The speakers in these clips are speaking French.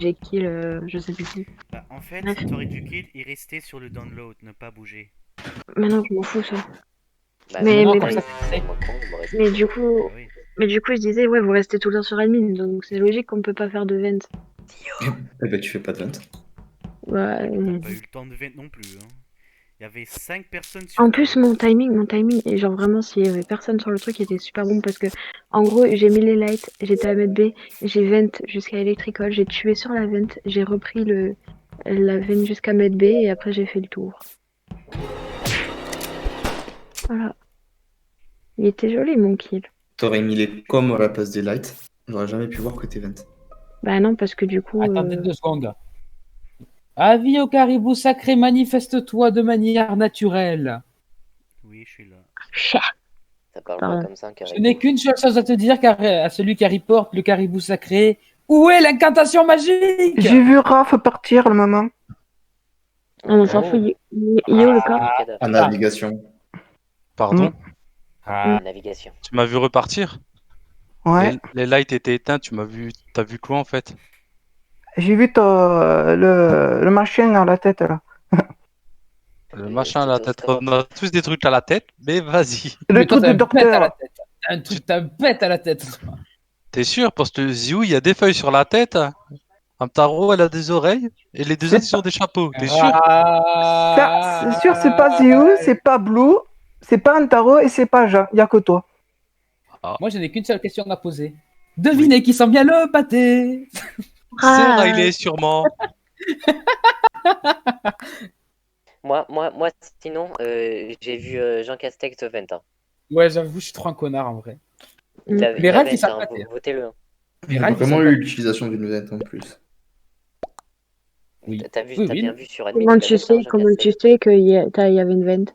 j'ai kill, je sais plus qui. Bah, en fait, Bref, si t'aurais dû kill, il restait sur le download, ne pas bouger. maintenant je m'en fous ça. Bah Mais, moi, mais, moi, mais, moi con, il me reste mais du toujours. coup, Bah oui. mais du coup, je disais, ouais, vous restez tout le temps sur admin, donc c'est logique qu'on peut pas faire de vent. Eh ben, tu fais pas de vente. Ouais. Mais t'as pas eu le temps de vent non plus, hein. Il y avait 5 personnes sur En call. plus, mon timing, et genre vraiment, s'il y avait personne sur le truc, il était super bon parce que, en gros, j'ai mis les lights, j'étais à mètre B, j'ai vent jusqu'à Electrical, j'ai tué sur la vent, j'ai repris la vent jusqu'à mètre B et après j'ai fait le tour. Voilà. Il était joli mon kill. T'aurais mis les coms à la place des lights. J'aurais jamais pu voir que t'es vente. Bah non, parce que du coup, Attendez 2 secondes. Avis au caribou sacré, manifeste-toi de manière naturelle. Oui, je suis là. Chah, Ça parle pas pardon. comme ça, un Je n'ai caribou. qu'une seule chose à te dire, car à celui qui reporte le caribou sacré. Où est l'incantation magique? J'ai vu Raph partir le moment. On s'en Oh. fout. Yo le corps. Cada. En navigation. Pardon? Ah. Navigation. Tu m'as vu repartir? Ouais. Les lights étaient éteints, t'as vu quoi en fait? J'ai vu le machin à la tête là. Le machin à la tête. Stéthoscope. On a tous des trucs à la tête, mais vas-y. Le Mais toi, truc t'as de un bête à la docteur. tête. T'as un bête à la tête. T'es sûr? Parce que Ziou, il y a des feuilles sur la tête. Amtaro, elle a des oreilles. Et les deux C'est autres, ils ont des chapeaux. T'es sûr? Ça, c'est sûr, c'est pas Ziu, c'est pas Blue, c'est pas Antaro et c'est pas Jean. Y a que toi. Moi, je n'ai qu'une seule question à poser. Devinez qui sent bien le pâté. C'est Ah, Riley, sûrement. Moi, sinon, j'ai vu Jean Castex au 20 ans. Ouais, j'avoue, je suis trop un connard en vrai. Il a, Mais il a Ralph, il 20 s'en ans, battait. votez-le. Hein. Il y a Ralph, il vraiment s'en eu battait. l'utilisation d'une vente en plus. Oui. T'as Oui, t'as oui, bien non. vu sur admin, comment il a tu 20 ans, sais, Jean comment tu Castex. sais qu'il y avait une vente?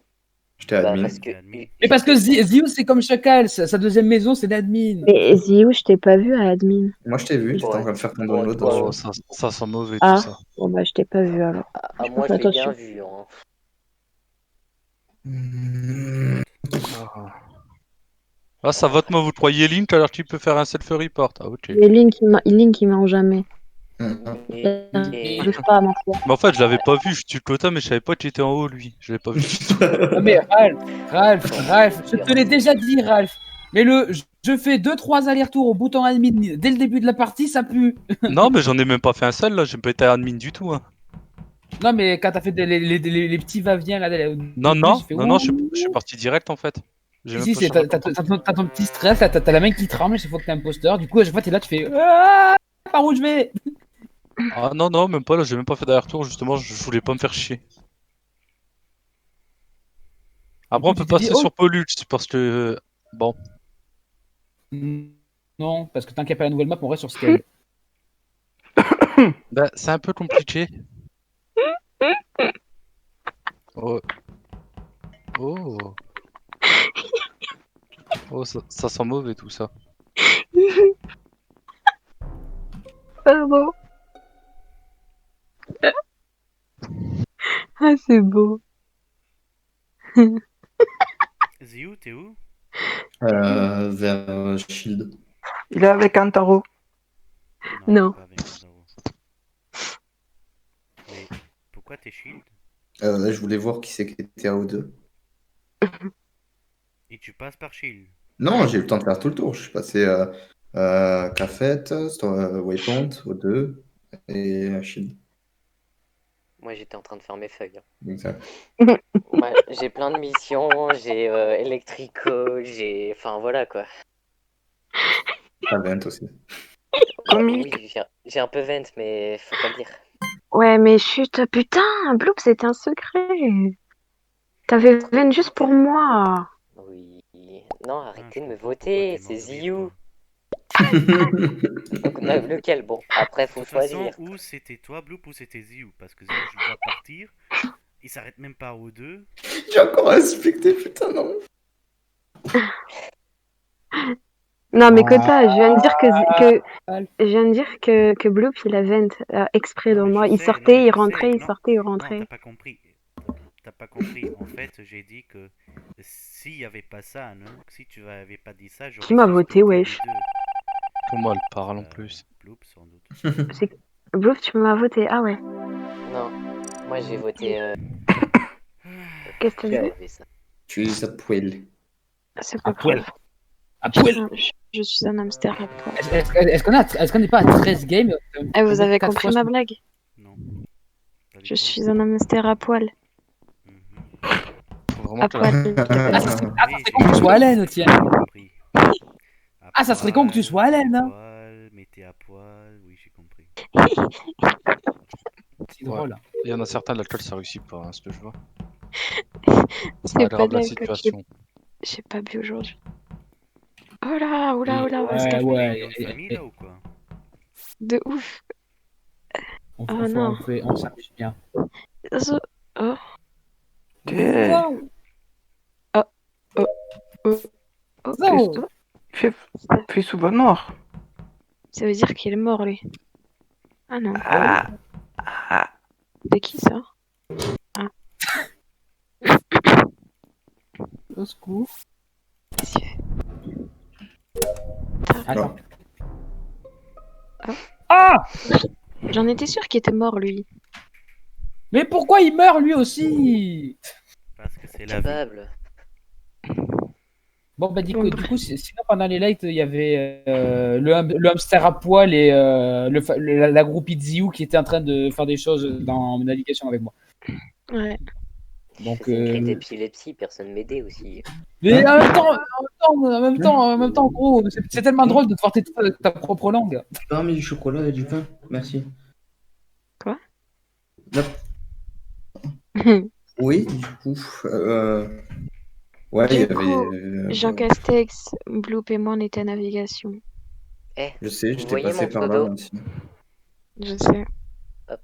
J'étais Bah, admin. parce que T'es admin. Mais parce que j'étais- Ziu, c'est comme Chacal, sa deuxième maison, c'est l'admin. Mais Ziou, je t'ai pas vu à admin. Moi, je t'ai vu, t'étais en Ouais, train de faire ton ouais, download Oh, dessus. ça sent mauvais tout Ah, ça. bon bah je t'ai pas vu alors. Je moi, fais je l'ai bien attention. vu. Hein. Ah, ah, ça vote, moi, vous croyez Link alors tu peux faire un self-report. Ah, ok. Mais Link, il ment jamais. Mais, Il mais- n'arrive pas à mentir. Mais en fait, je l'avais pas vu, je tue le quota, mais je savais pas qu'il était en haut, lui. Je l'avais pas vu du tout. Non mais Ralph, je Bien. te l'ai déjà dit, Ralph. Mais je fais 2-3 allers-retours au bouton admin dès le début de la partie, ça pue. Non, mais j'en ai même pas fait un seul, là. J'ai pas été admin du tout, hein. Non mais quand t'as fait les petits va-vient là au Non, début, non, j'ai fait non, non, ouh. je suis parti direct, en fait. J'ai même Si, pas c'est, cherché. t'as ton petit stress, là, t'as la main qui tremble, chaque fois que t'es imposteur. Du coup, à chaque fois, t'es là, tu fais ah, par où je vais? Ah non, non, même pas, là, j'ai même pas fait d'aller-retour, justement, je voulais pas me faire chier. Du Après, coup, on tu peut t'es dit, passer oh sur Pollux, parce que... Bon. non, parce que tant qu'il n'y a pas la nouvelle map, on reste sur Scale. Bah, c'est un peu compliqué. Oh. Oh. Oh, ça sent mauvais, tout ça. Pardon. Ah, c'est beau. Ziou, t'es où? Vers Shield. Il est avec Antaro. Non. T'es pas avec Antaro. Mais pourquoi t'es shield? Je voulais voir qui c'est qui était à O2. Et tu passes par shield. Non, j'ai eu le temps de faire tout le tour. Je suis passé Cafette, Waypoint, O2 et Shield. moi, j'étais en train de faire mes feuilles. Hein. Donc, ça. Ouais, j'ai plein de missions, j'ai Electrico, j'ai... Enfin, voilà, quoi. Ah, Vent aussi. Comique. Oui, j'ai un peu vent, mais faut pas le dire. Ouais, mais chut, putain, Bloop, c'était un secret. T'avais vente juste pour moi. Oui. Non, Ah, arrêtez je de me comprends pourquoi voter, t'es c'est mort de rire, Ziu. toi. Donc, lequel? Bon, après, De faut toute façon, choisir. ou c'était toi, Bloop, ou c'était Ziou. Parce que Ziou, je le vois partir. Il s'arrête même pas aux deux. J'ai encore respecté, putain, non. Non, mais Kota, je viens de dire que Alpha. je viens de dire que Bloop, il a vent exprès Non, dans mais je moi. Il sais, non, mais sortait, il je sais. rentrait, il Non, sortait, il non, t'as rentrait. pas compris. T'as pas compris. En fait, j'ai dit que s'il y avait pas ça, non, si tu avais pas dit ça, Qui j'aurais m'a voté, suspecté les wesh? deux. Comment elle parle, en Bah, plus. Bloop, sans doute. C'est Bluff, tu m'as voté. Ah ouais. Non, moi j'ai voté. Qu'est-ce que tu Qui dis? avait ça? Tu es à poil. C'est pas À poil. grave. À poil. Je suis un hamster à poil. Est-ce qu'on n'est pas à 13 games Eh, vous avez 4 compris fois ma sur- blague? Non. T'as dit Je quoi? suis un hamster à poil. Mhm. Faut vraiment À que la- poil. Ah, ça serait Oui, con que tu sois à l'aine, tiens. j'ai compris. À Ah, ça serait con que tu poil, sois à l'aine, hein. poil, mettez à poil, oui, j'ai compris. C'est drôle. Il y en a certains, l'alcool ça réussit pas, hein, ce que je vois. C'est Ça pas aggrave de la l'alcool. situation. J'ai pas bu aujourd'hui. Oh là, oula, oula, on va se Ouais, calmer. ouais. Réunion de famille là ou quoi? De ouf. On, Oh non. on s'amuse bien. Oh. Oh. Wow. Oh. Oh. Oh. Zo. Fais souvent noir. Ça veut dire qu'il est mort, lui. Ah non. Ah. C'est qui ça? Au secours. Qu'est-ce qu'il fait? Attends. Ah. Ah! J'en étais sûre qu'il était mort, lui. Mais pourquoi il meurt lui aussi? Parce que c'est la vie. Capable. Bon, bah, du coup, sinon, pendant les lights, il y avait le hamster à poil et la groupie de Ziou qui était en train de faire des choses dans navigation avec moi. Ouais. Donc, C'est une crise d'épilepsie, personne m'aidait aussi. mais en même temps, gros, c'est tellement drôle de te voir ta propre langue. Non, mais du chocolat et du pain, merci. Quoi? Hop. Oui, du coup. Ouais, Du il y coup, avait. Jean Castex, Bloop et moi, on était à navigation. Eh, Je sais, vous j'étais voyez passé mon par là pseudo? moi aussi. Je sais. Hop.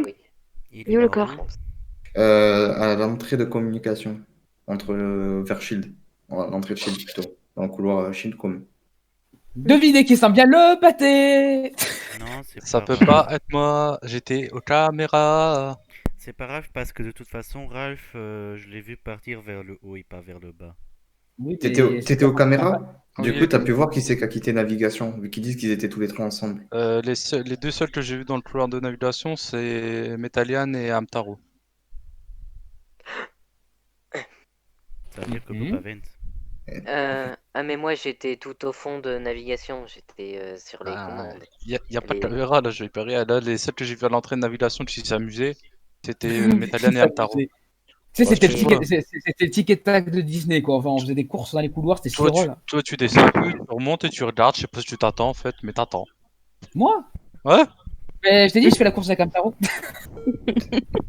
Oui. Il Yo, est le mort corps. où? À l'entrée de communication, entre vers Shield. À l'entrée de Shield plutôt. Dans le couloir Shield comme. Devinez qui sent bien le pâté. Non, c'est Ça pas peut grave. pas être moi, j'étais aux caméras. C'est pas grave parce que de toute façon, Ralph, je l'ai vu partir vers le haut et pas vers le bas. Oui, T'étais aux caméras? Du Oui, coup, t'as pu voir qui c'est qui a quitté Navigation, vu qu'ils disent qu'ils étaient tous les trois ensemble. les deux seuls que j'ai vus dans le couloir de navigation, c'est Metalian et Amtaro. Ça veut dire que Mhm. Boba Vent. Ah, mais moi j'étais tout au fond de navigation, j'étais sur les commandes. Y a pas de Les- caméra là, je vais pas rire. Là, les seuls que j'ai vus à l'entrée de navigation qui s'amusaient, c'était Metalian et Amtaro. Tu sais, c'était je le sais ticket, pas. c'était le ticket tag de Disney, quoi. Enfin, on faisait des courses dans les couloirs, c'était si Toi, drôle. tu descends un peu, tu remontes et tu regardes. Je sais pas si tu t'attends en fait, mais t'attends. Moi? Ouais? Mais je t'ai dit, je fais la course avec Amtaro.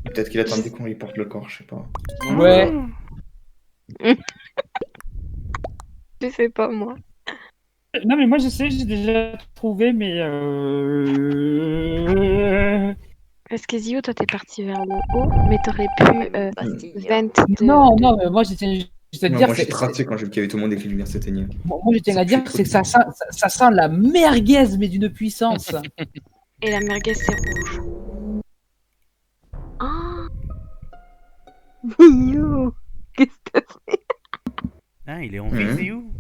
Peut-être qu'il attendait qu'on lui porte le corps, je sais pas. Ouais. Je sais pas, moi. Non, mais moi, je sais, j'ai déjà trouvé, mais Parce que Zio, toi, t'es parti vers le haut, mais t'aurais pu Même Bastille, hein. vent de... Non, de- non, mais moi, je tiens juste à Non, dire moi, que j'ai tracé quand j'ai vu qu'il y avait tout le monde et que les lumières s'éteignaient. moi, je tiens à dire c'est que ça sent la merguez, mais d'une puissance. Et la merguez, c'est rouge. Ah. Zio, qu'est-ce que t'as fait? Ah, il est en vie, Mhm. Ziou?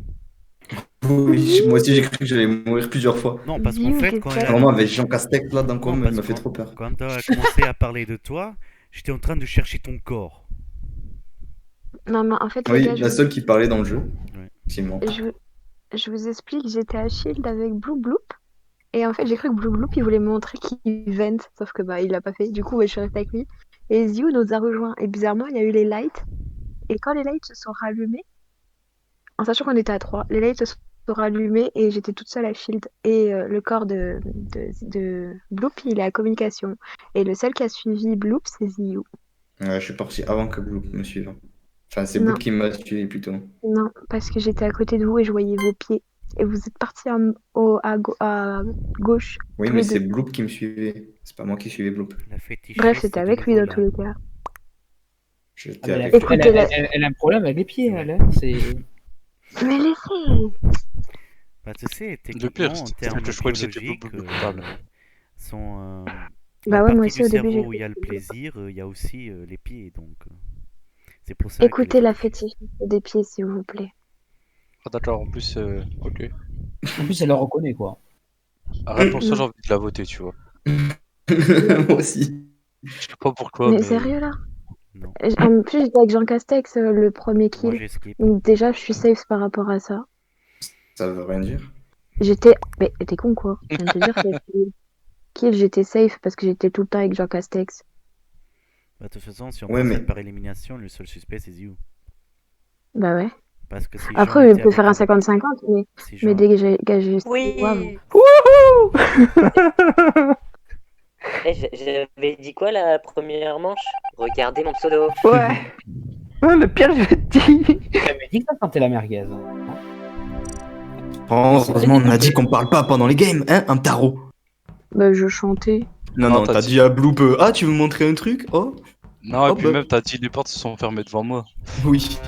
Oui, moi aussi, j'ai cru que j'allais mourir plusieurs fois. Non, parce qu'en Ziou, fait, qu'est-ce quand que t'as Vraiment, avec Jean Castex là, d'un coup, Non, il parce m'a fait que trop peur. quand tu as commencé à parler de toi, j'étais en train de chercher ton corps. Non, mais en fait, les Oui, gars, la seule qui parlait dans le jeu, Ouais. c'est moi. je vous explique, j'étais à Shield avec Blue Bloop. Et en fait, j'ai cru que Blue Bloop, il voulait me montrer qu'il vent, sauf que bah, il l'a pas fait. Du coup, ouais, je suis restée avec lui. Et Ziu nous a rejoints. Et bizarrement, il y a eu les lights. Et quand les lights se sont rallumés, en sachant qu'on était à 3, les lights se sont rallumés et j'étais toute seule à Shield. Et le corps de Bloop, il est à communication. Et le seul qui a suivi Bloop, c'est Ziu. Ouais, je suis parti avant que Bloop me suive. Enfin, c'est Non. Bloop qui m'a suivi plutôt. Non, parce que j'étais à côté de vous et je voyais vos pieds. Et vous êtes partis à gauche. Oui, tous mais les c'est deux. Bloop qui me suivait. C'est pas moi qui suivais Bloop. La fétichiste Bref, c'était de avec lui dans Nicolas. tous les cas. J'étais elle, avec Écoutez, la- elle a un problème avec les pieds, elle. Hein. C'est... Mais laissez! Bah, tu sais, Le techniquement, pire, en c'est termes que je croyais que c'était biologiques, Blue coupable. sont Bah la ouais, moi partie aussi, du au début, cerveau j'ai où il y a cru le que- plaisir, il y a aussi les pieds, donc c'est pour ça que Écoutez les la fétichistes- fétiche des pieds, s'il vous plaît. Ah, d'accord, en plus, ok. En plus, elle le reconnaît, quoi. Arrête pour ça, Non. j'ai envie de la voter, tu vois. Moi aussi. Je sais pas pourquoi, Mais mais. sérieux là? Non. En plus, j'étais avec Jean Castex, le premier Moi, kill. j'ai skip. Donc déjà, je suis safe par rapport à ça. Ça veut rien dire. J'étais... Mais t'es con quoi? Je viens de te dire que kill, j'étais safe parce que j'étais tout le temps avec Jean Castex. Bah, de toute façon, si on Ouais, procède mais- par élimination, le seul suspect, c'est Ziou. Bah ouais. Parce que si Jean Après, était je peux faire un avec 50-50, si mais Jean- dès que j'ai gagé Oui. Wouhou J'avais dit quoi la première manche? Regardez mon pseudo. Ouais. Ouais, le pire, je te dis. T'avais dit que ça sentait la merguez. Heureusement, on a dit qu'on parle pas pendant les games, hein, un tarot. Bah je chantais. Non, Non, non, t'as t'as dit- dit à Bloop, ah, tu veux me montrer un truc? Oh, Non, et Oh, puis bah. même, t'as dit les portes se sont fermées devant moi. oui.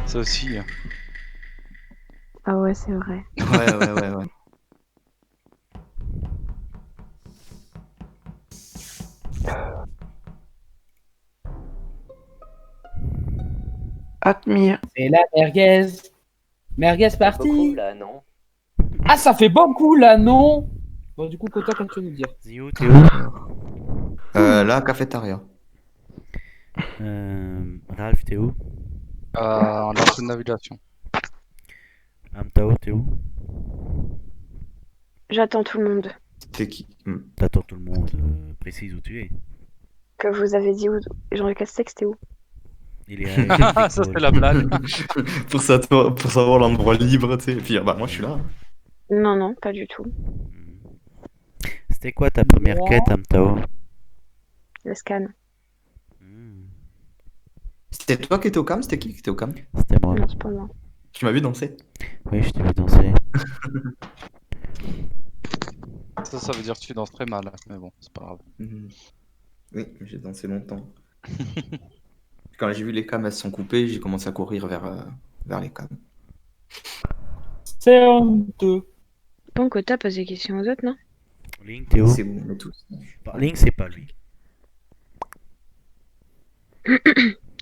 Ça aussi. Ah ouais, c'est vrai. Ouais. Admire. C'est la merguez. Merguez Beaucoup, parti. là, non? Ah, ça fait beaucoup là, non? Bon, du coup, Kota, quand tu veux nous dire. Ziou, t'es où? Là, cafétéria. Ralph, t'es où? En entrée de navigation. Amtao, t'es où? J'attends tout le monde. C'était qui? T'attends tout le monde, précise où tu es. Que vous avez dit où? Jean Castex, t'es où? Il est avec Ça, c'est la blague. pour savoir l'endroit libre, tu sais. Et puis, bah, moi, je suis là. Non, non, pas du tout. C'était quoi ta première Moi. quête, Amtao? Le scan. C'était toi qui étais au cam? C'était qui était au cam? C'était moi. Non, c'est pas moi. Tu m'as vu danser? Oui, je t'ai vu danser. Ça veut dire que tu danses très mal. Mais bon, c'est pas grave. Oui, j'ai dansé longtemps. Quand j'ai vu les cams, elles se sont coupées, j'ai commencé à courir vers les cams. C'est honteux. Bon, Kota pose des questions aux autres, non? Link, t'es où? C'est bon, on est tous. Bah, Link, c'est pas lui.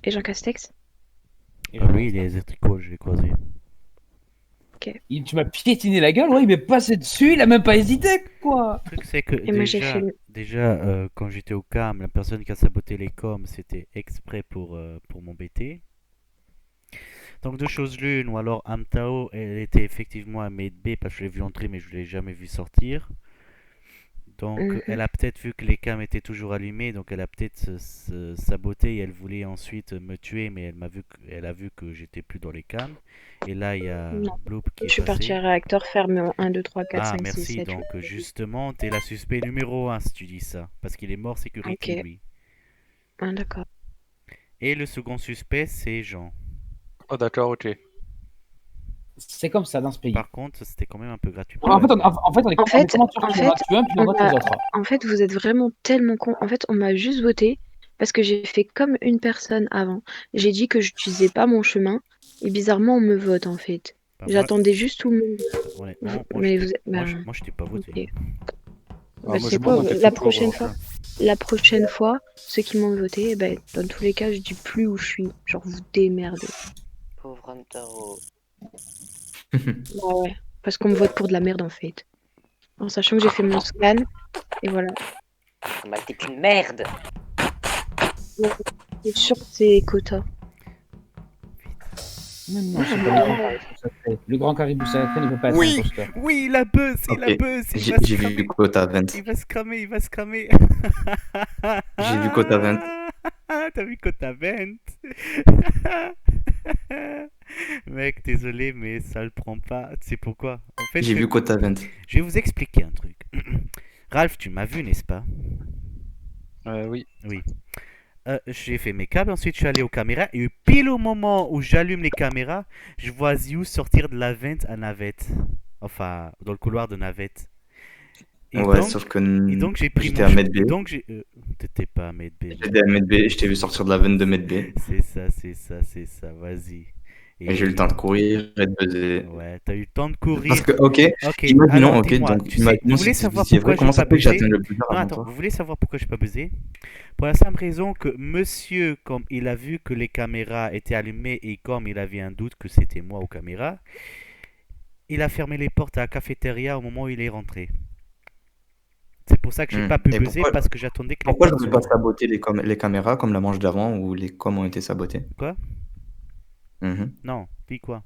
Et Jean Castex? Ah, lui, il est électrico, je l'ai croisé. Tu m'as piétiné la gueule, ouais, il m'est passé dessus, il a même pas hésité, quoi. Le truc, c'est que Et moi, j'ai fait... déjà quand j'étais au cam, la personne qui a saboté les coms, c'était exprès pour m'embêter. Donc, deux choses l'une, ou alors Amtao, elle était effectivement à Made B parce que je l'ai vu entrer, mais je l'ai jamais vu sortir. Donc, elle a peut-être vu que les cams étaient toujours allumés, donc elle a peut-être se saboté et elle voulait ensuite me tuer, mais elle a vu que j'étais plus dans les cams. Et là, il y a Non. Bloop qui Je est suis partie passé. à réacteur fermé en 1, 2, 3, 4, Ah, 5, 6, merci. 7, Donc, justement, t'es la suspect numéro 1 si tu dis ça. Parce qu'il est mort security, Ok. lui. Ah, d'accord. Et le second suspect, c'est Jean. Oh, d'accord, ok. C'est comme ça dans ce pays. Par contre, c'était quand même un peu gratuit. En fait, on est En fait, comment tu en tues un, puis on vote on les a- autres. En fait, vous êtes vraiment tellement con. En fait, on m'a juste voté parce que j'ai fait comme une personne avant. J'ai dit que j'utilisais pas mon chemin et bizarrement, on me vote en fait. Bah, J'attendais juste tout le monde. honnêtement, Mais vous êtes... moi, je t'ai pas voté. ok. Ah, Bah, moi, c'est je quoi, m'en fais la tout prochaine court, fois, ceux qui m'ont voté, eh ben, dans tous les cas, je dis plus où je suis. Genre, vous démerdez. Pauvre Amtaro. Ouais. Parce qu'on me vote pour de la merde en fait. En sachant que j'ai fait mon scan. Et voilà. Bah, t'es qu'une merde. C'est sûr que c'est quota. Non, non, c'est pas le grand caribou sacré. Le grand caribou sacré ne peut pas être Oui. imposteur. Oui, la buzz, Ok. il J'ai vu quota 20. Il va se cramer, il va se cramer. J'ai vu quota 20. T'as vu quota 20? Mec, désolé, mais ça le prend pas. Tu sais pourquoi? En fait, J'ai vu quota 20. je vais vous expliquer un truc. Ralph, tu m'as vu, n'est-ce pas? Oui. Oui. J'ai fait mes câbles, ensuite je suis allé aux caméras, et pile au moment où j'allume les caméras, je vois Ziu sortir de la vente à Navette. Enfin, dans le couloir de Navette. Et Ouais, donc, sauf que et donc j'ai pris j'étais mon à Med B. Donc j'ai... T'étais pas à Med B. J'étais à Med B, je t'ai vu sortir de la veine de Med B. C'est ça, vas-y. Et j'ai eu le temps de courir et de buzzer. Ouais, t'as eu le temps de courir. Parce que, ok, Ok, imaginons, alors ok, dis-moi, donc tu sais, imaginons vous voulez si savoir c'est pourquoi vrai, comment j'ai ça pas fait que buzzé? j'atteins le plus Non, avant attends, toi? vous voulez savoir pourquoi j'ai pas buzzé? Pour la simple raison que monsieur, comme il a vu que les caméras étaient allumées et comme il avait un doute que c'était moi aux caméras, il a fermé les portes à la cafétéria au moment où il est rentré. C'est pour ça que j'ai pas pu Et buzzer parce que j'attendais que les pourquoi je coms n'aurais pas soient- saboté les caméras comme la manche d'avant où les coms ont été sabotés? Quoi? Mhm. Non, dis quoi?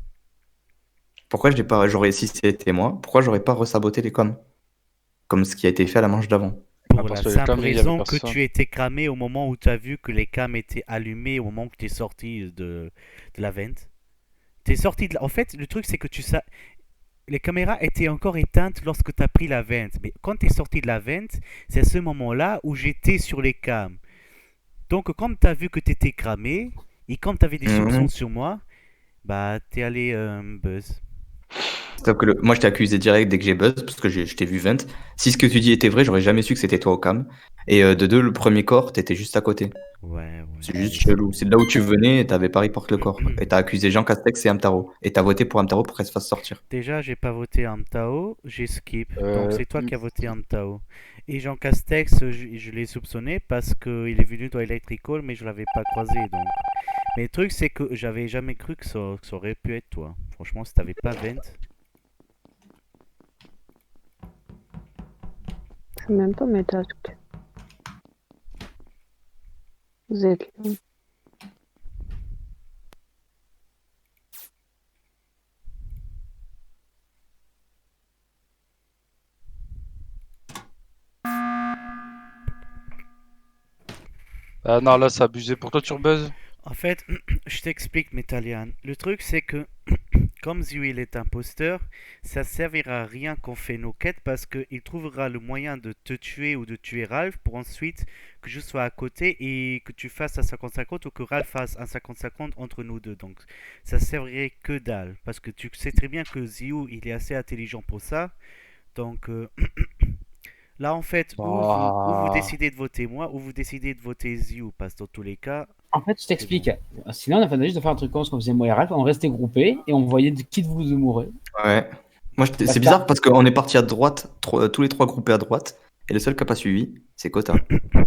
Pourquoi je n'ai pas, si c'était moi, pourquoi j'aurais pas resaboté les coms comme ce qui a été fait à la manche d'avant? Pour Parce la que les simple cams, il y avait raison que personne. tu étais cramé au moment où tu as vu que les cams étaient allumés, au moment que tu es sorti de la vente. T'es sorti de la... En fait, le truc, c'est que les caméras étaient encore éteintes lorsque tu as pris la vente. Mais quand tu es sorti de la vente, c'est à ce moment-là où j'étais sur les cams. Donc, comme tu as vu que tu étais cramé, et comme tu avais des soupçons Mhm. sur moi, bah, t'es allé buzz. Sauf que moi, je t'ai accusé direct dès que j'ai buzz, parce que je t'ai vu 20. Si ce que tu dis était vrai, j'aurais jamais su que c'était toi au cam. Et de deux, le premier corps, t'étais juste à côté. Ouais, C'est mais juste chelou. C'est de là où tu venais et t'avais pas report le corps. Et t'as accusé Jean Castex et Amtaro. Et t'as voté pour Amtaro pour qu'elle se fasse sortir. Déjà, j'ai pas voté Amtao, j'ai skip. Donc Euh, c'est toi qui as voté Amtao. Et Jean Castex, je l'ai soupçonné parce qu'il est venu dans Electrical, mais je l'avais pas croisé. Donc. Mais le truc, c'est que j'avais jamais cru que ça aurait pu être toi. Franchement, si t'avais pas vent. Je sais même pas mes tasks. Vous êtes là. Ah non, là, c'est abusé. Pour toi, tu rebuzz? En fait, je t'explique, Métallian. Le truc, c'est que comme Ziuil est imposteur, ça servira à rien qu'on fait nos quêtes parce qu'il trouvera le moyen de te tuer ou de tuer Ralph pour ensuite que je sois à côté et que tu fasses un 50-50 ou que Ralph fasse un 50-50 entre nous deux. Donc ça servirait que dalle parce que tu sais très bien que Ziu il est assez intelligent pour ça. Donc là en fait, ou vous Ah. décidez de voter moi ou vous décidez de voter Ziu parce que dans tous les cas, En fait, je c'est t'explique. bon. Sinon, on a fait juste de faire un truc comme ce qu'on faisait moi et Ralph. On restait groupés et on voyait qui de vous deux mourir. Ouais. Moi, c'est Parce bizarre parce qu'on est parti à droite, tous les trois groupés à droite. Et le seul qui a pas suivi, c'est Kota.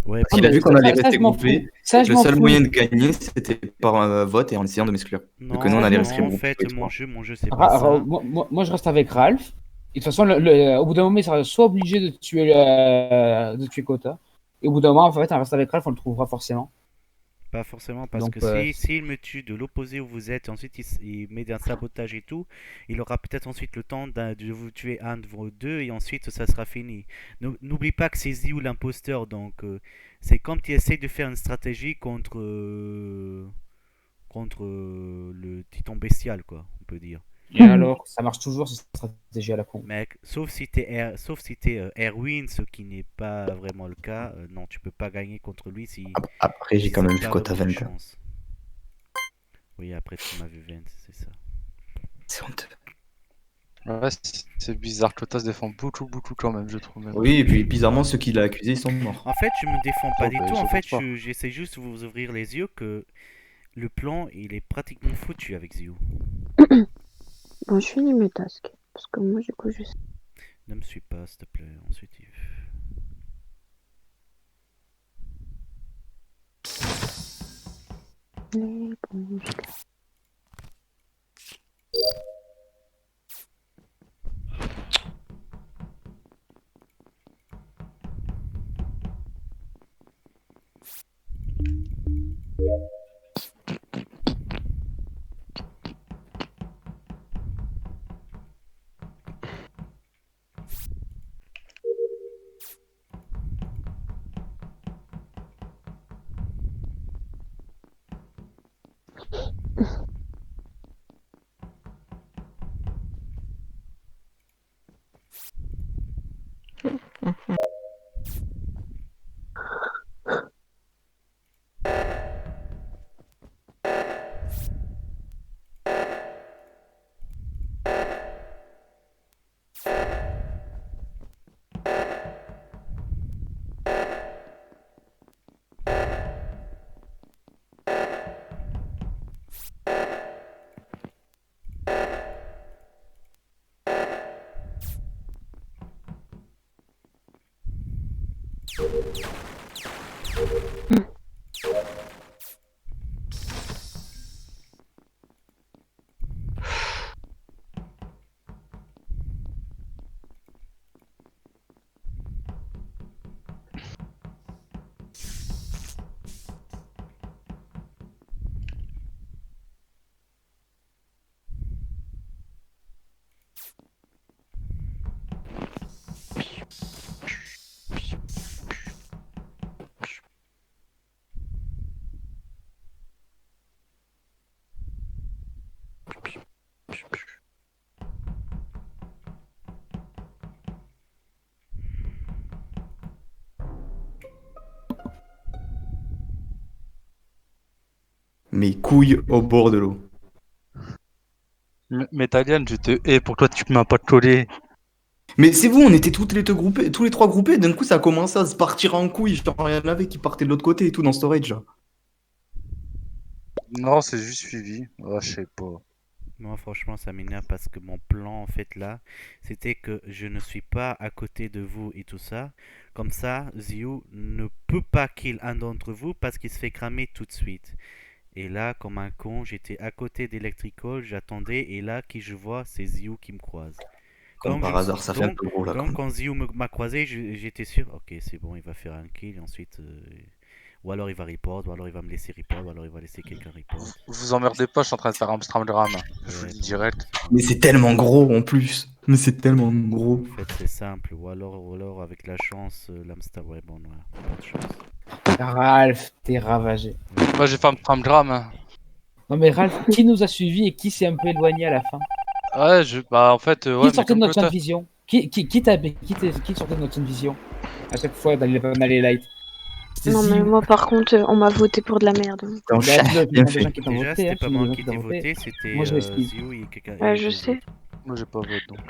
Ouais, Ah, Il a mais vu qu'on allait ça, rester je m'en fous. groupés. Ça, Et je le m'en seul fous. moyen de gagner, c'était par un vote et en essayant de m'exclure. Vu que nous, on non, allait non, rester en groupés fait, tous les trois. mon jeu, c'est pas ça. Moi, je reste avec Ralph. Et de toute façon, au bout d'un moment, il sera soit obligé de tuer Kota. Et au bout d'un moment, en fait, on reste avec Ralph, on le trouvera forcément. Pas forcément, parce Donc, que s'il me tue de l'opposé où vous êtes, et ensuite il met un sabotage et tout, il aura peut-être ensuite le temps de vous tuer un de vos deux, et ensuite ça sera fini. N'oublie pas que c'est Ziu l'imposteur, donc c'est comme tu essaies de faire une stratégie contre le titan bestial, quoi, on peut dire. et alors, ça marche toujours, cette stratégie à la con. Mec, sauf si t'es Erwin, ce qui n'est pas vraiment le cas, non, tu peux pas gagner contre lui si Après, j'ai quand c'est même vu pas Kota vraiment une 20. chance. Oui, après tu m'as vu 20, c'est ça. C'est honteux. Ouais, c'est bizarre. Kota se défend beaucoup, beaucoup quand même, je trouve. Même. Oui, et puis bizarrement, ceux qui l'ont accusé, ils sont morts. En fait, je me défends pas Oh, du bah, tout. je En fait, pense pas. j'essaie juste de vous ouvrir les yeux que le plan, il est pratiquement foutu avec Zio. Bon, je finis mes tasks. Parce que moi, du coup, je sais. Ne me suis pas, s'il te plaît. Ensuite, Les bons. Mes couilles au bord de l'eau. Métalliane, je te hais, pour toi tu m'as pas collé. Mais c'est vous, on était tous les trois groupés. D'un coup, ça a commencé à se partir en couilles. Genre, il y en avait qui partaient de l'autre côté et tout dans storage. Là. Non, c'est juste suivi. Ah, je sais pas. Moi, franchement, ça m'énerve parce que mon plan, en fait, là, c'était que je ne suis pas à côté de vous et tout ça. Comme ça, Ziu ne peut pas kill un d'entre vous parce qu'il se fait cramer tout de suite. Et là, comme un con, j'étais à côté d'Electrical, j'attendais, et là, qui je vois, c'est Ziu qui me croise. Comme par hasard, ça fait un peu gros là. Donc, quand Ziu m'a croisé, j'étais sûr, ok, c'est bon, il va faire un kill, et ensuite, ou alors il va report, ou alors il va me laisser report, ou alors il va laisser quelqu'un report. Vous emmerdez pas, je suis en train de faire un Amstramgram. Je vous le Ouais, dis bon, direct. Mais c'est tellement gros en plus. Mais c'est tellement gros. En fait, c'est simple, ou alors avec la chance, l'Amstar, ouais, bon, ouais, pas de chance. Ralph, t'es ravagé. Moi j'ai fait un Amstramgram. Non mais Ralph, qui nous a suivis et qui s'est un peu éloigné à la fin? Ouais, bah en fait, ouais, Qui sortait de notre champ de vision? Qui sortait de notre champ de vision à chaque fois dans les lights? Non, mais moi, par contre, on m'a voté pour de la merde. T'es en Bah, chat, il y bien a des fait. gens qui t'ont Déjà, voté, c'était hein, pas il y a moi des gens qui t'ont t'ai voté. voté, c'était Moi, je l'explique. Ziu et quelqu'un. Ouais, et je deux sais. autres. Moi j'ai pas voté. Donc.